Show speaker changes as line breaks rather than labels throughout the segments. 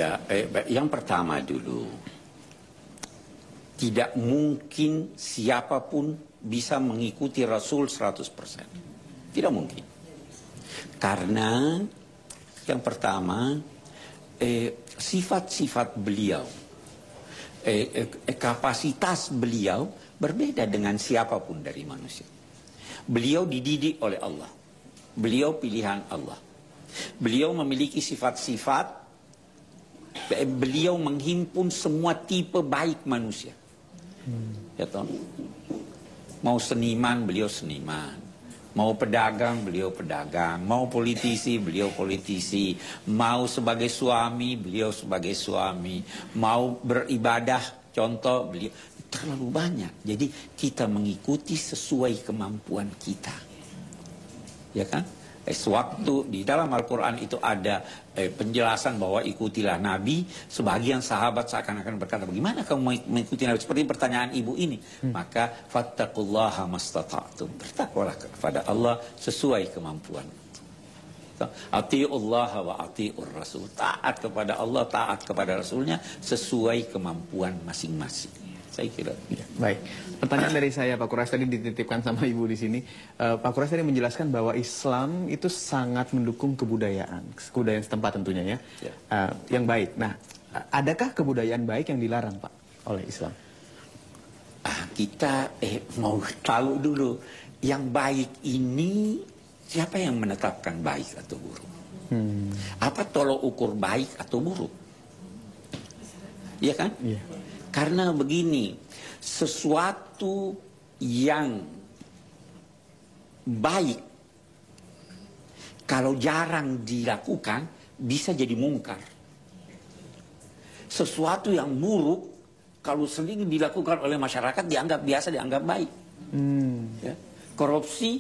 Ya, yang pertama dulu, tidak mungkin siapapun bisa mengikuti Rasul 100%. Tidak mungkin. Karena yang pertama, sifat-sifat beliau, kapasitas beliau berbeda dengan siapapun dari manusia. Beliau dididik oleh Allah. Beliau pilihan Allah. Beliau memiliki sifat-sifat. Beliau menghimpun semua tipe baik manusia. Ya toh? Mau seniman, beliau seniman. Mau pedagang, beliau pedagang. Mau politisi, beliau politisi. Mau sebagai suami, beliau sebagai suami. Mau beribadah, contoh, beliau terlalu banyak. Jadi kita mengikuti sesuai kemampuan kita. Ya kan? Sewaktu di dalam Al-Quran itu ada penjelasan bahwa ikutilah Nabi, sebagian sahabat seakan-akan berkata, bagaimana kamu mengikuti Nabi? Seperti pertanyaan ibu ini. Maka fattaqullaha mastata'tum, bertakwalah kepada Allah sesuai kemampuan. Ati'ullaha wa ati'ur rasul, taat kepada Allah, taat kepada Rasulnya sesuai kemampuan masing-masing. Saya kira.
Ya, baik. Pertanyaan dari saya, Pak Quraisy, tadi dititipkan sama Ibu di sini. Pak Quraisy tadi menjelaskan bahwa Islam itu sangat mendukung kebudayaan setempat tentunya ya, yang baik. Nah, adakah kebudayaan baik yang dilarang, Pak, oleh Islam?
Kita mau tahu dulu, yang baik ini siapa yang menetapkan baik atau buruk? Apa tolok ukur baik atau buruk? Iya kan? Iya. Karena begini, sesuatu yang baik kalau jarang dilakukan bisa jadi mungkar. Sesuatu yang buruk kalau sering dilakukan oleh masyarakat dianggap biasa, dianggap baik. Ya. Korupsi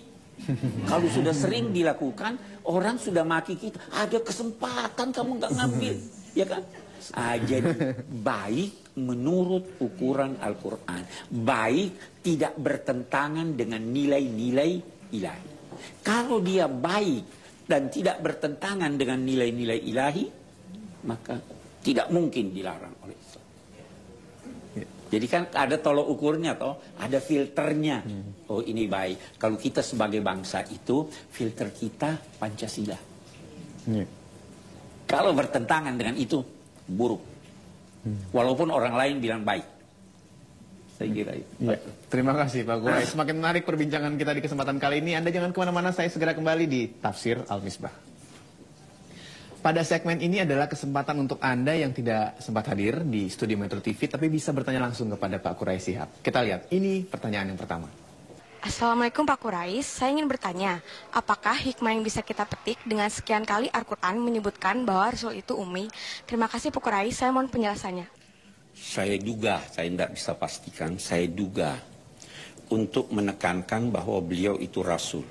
kalau sudah sering dilakukan, orang sudah maki kita, ada kesempatan kamu nggak ngambil, ya kan? Jadi baik menurut ukuran Al-Quran. Baik tidak bertentangan dengan nilai-nilai ilahi. Kalau dia baik dan tidak bertentangan dengan nilai-nilai ilahi, maka tidak mungkin dilarang oleh Islam. Jadi kan ada tolok ukurnya, toh, ada filternya. Oh, ini baik. Kalau kita sebagai bangsa itu, filter kita Pancasila. Kalau bertentangan dengan itu, buruk. Walaupun orang lain bilang baik. Saya kira itu.
Ya. Terima kasih Pak Quraisy. Semakin menarik perbincangan kita di kesempatan kali ini. Anda jangan kemana-mana, saya segera kembali di Tafsir Al-Misbah. Pada segmen ini adalah kesempatan untuk Anda yang tidak sempat hadir di Studio Metro TV, tapi bisa bertanya langsung kepada Pak Quraisy Shihab. Kita lihat, ini pertanyaan yang pertama.
Assalamualaikum Pak Quraisy, saya ingin bertanya, apakah hikmah yang bisa kita petik dengan sekian kali Al-Quran menyebutkan bahwa Rasul itu ummi? Terima kasih Pak Quraisy, saya mohon penjelasannya.
Saya duga, saya tidak bisa pastikan, saya duga untuk menekankan bahwa beliau itu Rasul.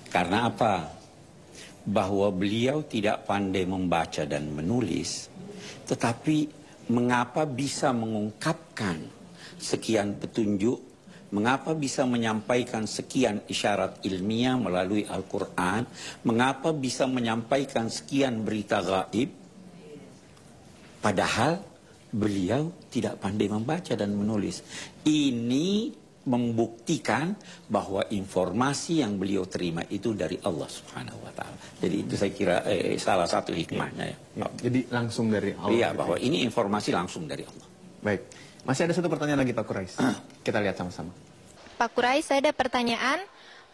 Karena apa? Bahwa beliau tidak pandai membaca dan menulis, tetapi mengapa bisa mengungkapkan sekian petunjuk, mengapa bisa menyampaikan sekian isyarat ilmiah melalui Al-Quran? Mengapa bisa menyampaikan sekian berita gaib? Padahal beliau tidak pandai membaca dan menulis. Ini membuktikan bahwa informasi yang beliau terima itu dari Allah Subhanahu wa Ta'ala. Jadi itu saya kira salah satu hikmahnya. Ya.
Jadi langsung dari Allah.
Iya, bahwa ini informasi langsung dari Allah.
Baik. Masih ada satu pertanyaan lagi Pak Quraisy. Kita lihat sama-sama.
Pak Quraisy, saya ada pertanyaan.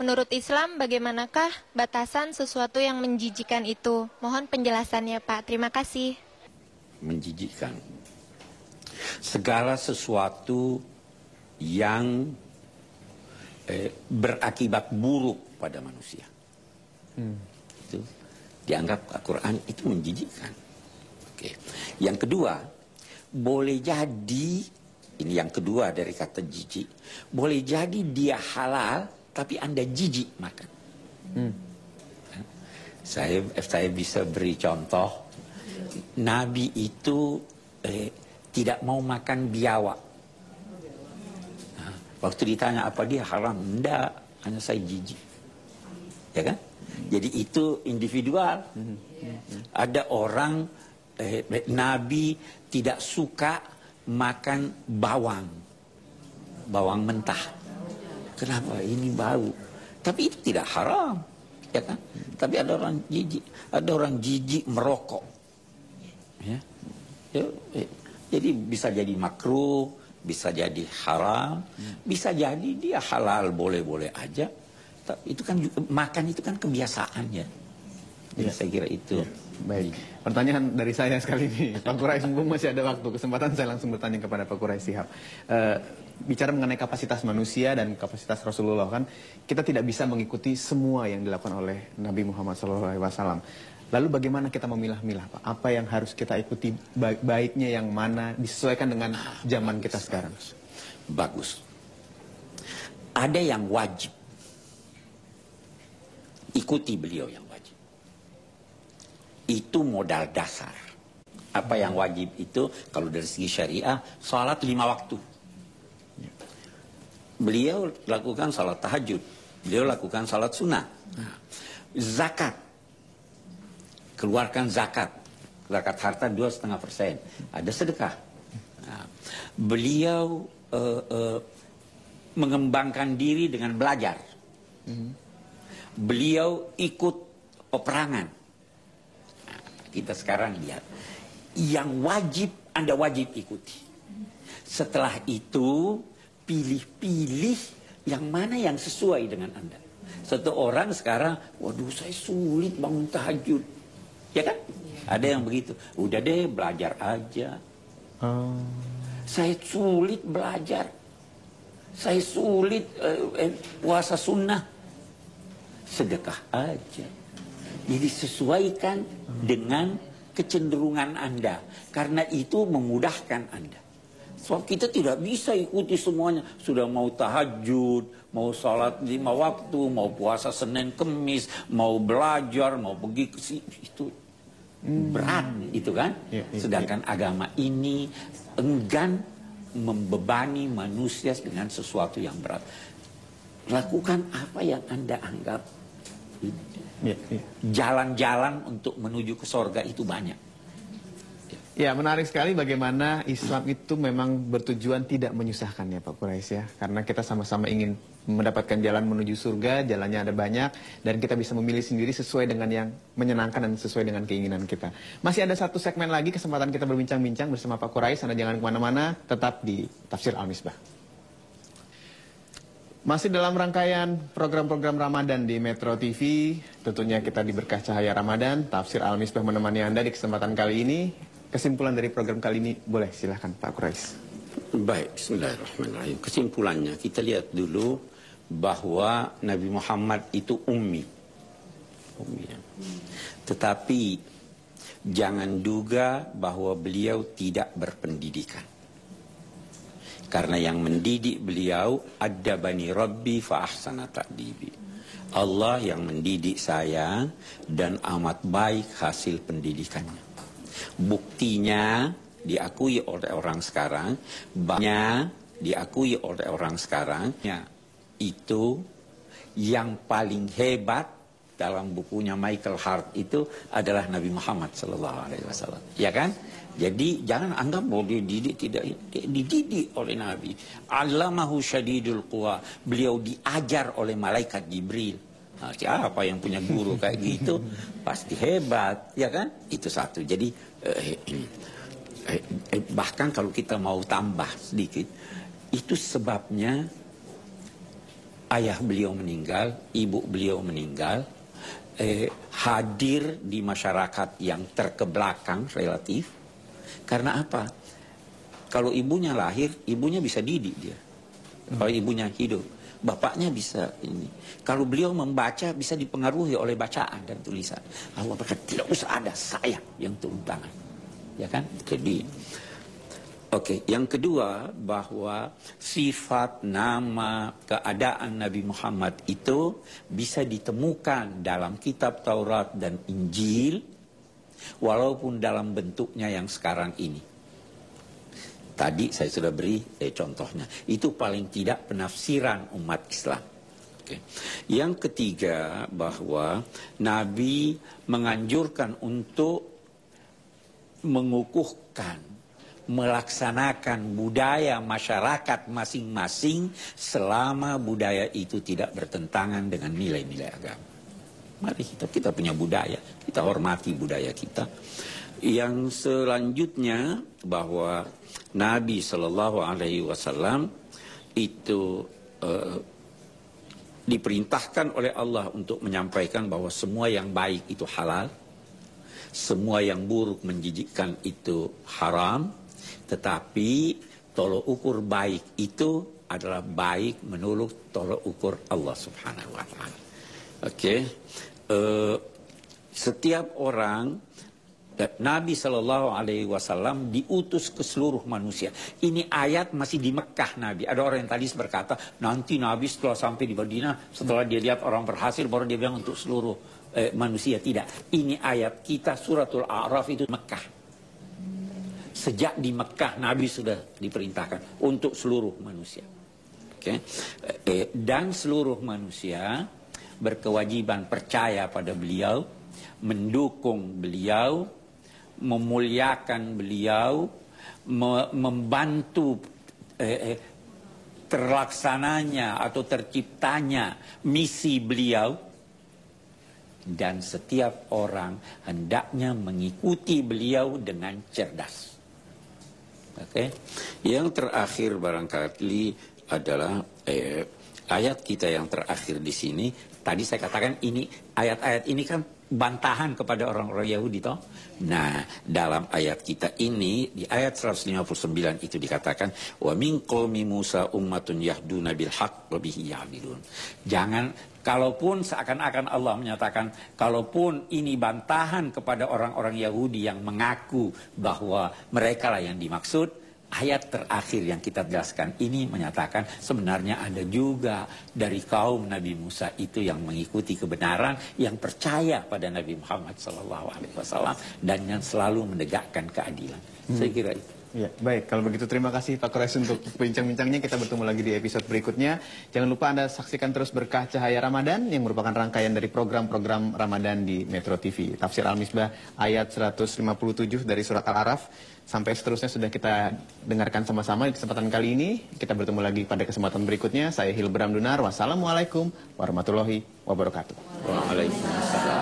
Menurut Islam, bagaimanakah batasan sesuatu yang menjijikan itu? Mohon penjelasannya Pak. Terima kasih.
Menjijikan. Segala sesuatu yang berakibat buruk pada manusia. Itu dianggap Al-Quran itu menjijikkan. Oke. Yang kedua, boleh jadi, ini yang kedua dari kata jijik, boleh jadi dia halal, tapi Anda jijik makan. Saya bisa beri contoh. Nabi itu tidak mau makan biawak. Waktu ditanya apa dia haram, enggak, hanya saya jijik. Ya kan? Jadi itu individual. Ada orang Nabi tidak suka makan bawang mentah. Kenapa? Ini bau. Tapi itu tidak haram, ya kan? Tapi ada orang jijik merokok. Ya. Jadi bisa jadi makruh, bisa jadi haram, bisa jadi dia halal, boleh-boleh aja. Tapi itu kan makan itu kan kebiasaan ya. Jadi saya kira itu.
Baik, pertanyaan dari saya sekali ini, Pak Quraish, mumpung masih ada waktu, kesempatan saya langsung bertanya kepada Pak Quraish Shihab. Bicara mengenai kapasitas manusia dan kapasitas Rasulullah, kan kita tidak bisa mengikuti semua yang dilakukan oleh Nabi Muhammad SAW. Lalu bagaimana kita memilah-milah, Pak? Apa yang harus kita ikuti, baiknya yang mana, disesuaikan dengan zaman kita sekarang?
Bagus. Ada yang wajib, ikuti beliau yang wajib. Itu modal dasar. Apa yang wajib itu, kalau dari segi syariah, salat 5 waktu. Beliau lakukan salat tahajud. Beliau lakukan salat sunnah. Zakat. Keluarkan zakat. Zakat harta 2,5%. Ada sedekah. Beliau mengembangkan diri dengan belajar. Beliau ikut peperangan. Kita sekarang lihat, yang wajib Anda wajib ikuti. Setelah itu pilih-pilih yang mana yang sesuai dengan Anda. Satu orang sekarang, waduh saya sulit bangun tahajud, ya kan? Ada yang begitu. Udah deh belajar aja. Saya sulit belajar. Saya sulit puasa sunnah. Sedekah aja. Jadi sesuaikan dengan kecenderungan Anda. Karena itu memudahkan Anda. Sebab kita tidak bisa ikuti semuanya. Sudah mau tahajud, mau sholat 5 waktu, mau puasa Senin Kemis, mau belajar, mau pergi ke sini. Itu berat, itu kan? Sedangkan agama ini enggan membebani manusia dengan sesuatu yang berat. Lakukan apa yang Anda anggap. Jalan-jalan untuk menuju ke sorga itu banyak.
Ya, menarik sekali bagaimana Islam itu memang bertujuan tidak menyusahkan ya Pak Quraish ya. Karena kita sama-sama ingin mendapatkan jalan menuju surga, jalannya ada banyak, dan kita bisa memilih sendiri sesuai dengan yang menyenangkan dan sesuai dengan keinginan kita. Masih ada satu segmen lagi, kesempatan kita berbincang-bincang bersama Pak Quraish. Anda jangan kemana-mana, tetap di Tafsir Al-Misbah. Masih dalam rangkaian program-program Ramadan di Metro TV, tentunya kita di Berkah Cahaya Ramadan, Tafsir Al-Misbah menemani Anda di kesempatan kali ini. Kesimpulan dari program kali ini, boleh silahkan Pak Quraish.
Baik, bismillahirrahmanirrahim. Kesimpulannya, kita lihat dulu bahwa Nabi Muhammad itu ummi. Tetapi jangan duga bahwa beliau tidak berpendidikan. Karena yang mendidik beliau, adabani Rabbi fa ahsana ta'dibi. Allah yang mendidik saya dan amat baik hasil pendidikannya. Buktinya diakui oleh orang sekarang, banyak diakui oleh orang sekarang, itu yang paling hebat dalam bukunya Michael Hart itu adalah Nabi Muhammad SAW. Ya kan? Jadi jangan anggap bahwa dia dididik, tidak dididik oleh Nabi. Allamahu syadidul quwa. Beliau diajar oleh malaikat Jibril. Nah, siapa yang punya guru kayak gitu pasti hebat, ya kan? Itu satu. Jadi bahkan kalau kita mau tambah sedikit, itu sebabnya ayah beliau meninggal, ibu beliau meninggal, hadir di masyarakat yang terkebelakang relatif. Karena apa? Kalau ibunya lahir, ibunya bisa didik dia. Kalau ibunya hidup, bapaknya bisa ini. Kalau beliau membaca, bisa dipengaruhi oleh bacaan dan tulisan. Allah berkata, tidak usah ada saya yang turun tangan. Ya kan? Jadi, oke. Yang kedua, bahwa sifat, nama, keadaan Nabi Muhammad itu bisa ditemukan dalam kitab Taurat dan Injil, walaupun dalam bentuknya yang sekarang ini. Tadi saya sudah beri contohnya. Itu paling tidak penafsiran umat Islam. Okay. Yang ketiga, bahwa Nabi menganjurkan untuk mengukuhkan, melaksanakan budaya masyarakat masing-masing selama budaya itu tidak bertentangan dengan nilai-nilai agama. Mari kita punya budaya, kita hormati budaya kita. Yang selanjutnya bahwa Nabi Shallallahu Alaihi Wasallam itu diperintahkan oleh Allah untuk menyampaikan bahwa semua yang baik itu halal, semua yang buruk menjijikkan itu haram, tetapi tolok ukur baik itu adalah baik menurut tolok ukur Allah Subhanahu wa Ta'ala. Oke. Setiap orang, Nabi Shallallahu Alaihi Wasallam diutus ke seluruh manusia. Ini ayat masih di Mekah Nabi. Ada orang yang tadi berkata, nanti Nabi setelah sampai di Madinah, setelah dia lihat orang berhasil, baru dia bilang untuk seluruh manusia. Tidak. Ini ayat kita suratul A'raf itu Mekah. Sejak di Mekah Nabi sudah diperintahkan untuk seluruh manusia. Okay. Dan seluruh manusia berkewajiban percaya pada beliau, mendukung beliau, memuliakan beliau, membantu terlaksananya atau terciptanya misi beliau. Dan setiap orang hendaknya mengikuti beliau dengan cerdas. Oke. Yang terakhir barangkali adalah ayat kita yang terakhir di sini. Tadi saya katakan ini ayat-ayat ini kan bantahan kepada orang-orang Yahudi toh. Nah, dalam ayat kita ini di ayat 159 itu dikatakan wa min qaumi Musa ummatun yahduna bil haqq wa bihi ya'dilun. Jangan, kalaupun seakan-akan Allah menyatakan kalaupun ini bantahan kepada orang-orang Yahudi yang mengaku bahwa mereka lah yang dimaksud, ayat terakhir yang kita jelaskan ini menyatakan sebenarnya ada juga dari kaum Nabi Musa itu yang mengikuti kebenaran, yang percaya pada Nabi Muhammad SAW dan yang selalu menegakkan keadilan. Saya kira itu.
Ya, baik. Kalau begitu terima kasih Pak Quraisy untuk bincang-bincangnya. Kita bertemu lagi di episode berikutnya. Jangan lupa Anda saksikan terus Berkah Cahaya Ramadan yang merupakan rangkaian dari program-program Ramadan di Metro TV. Tafsir Al-Misbah ayat 157 dari surat Al-Araf. Sampai seterusnya sudah kita dengarkan sama-sama di kesempatan kali ini. Kita bertemu lagi pada kesempatan berikutnya. Saya Hilbram Dunar. Wassalamualaikum warahmatullahi wabarakatuh.
Waalaikumsalam.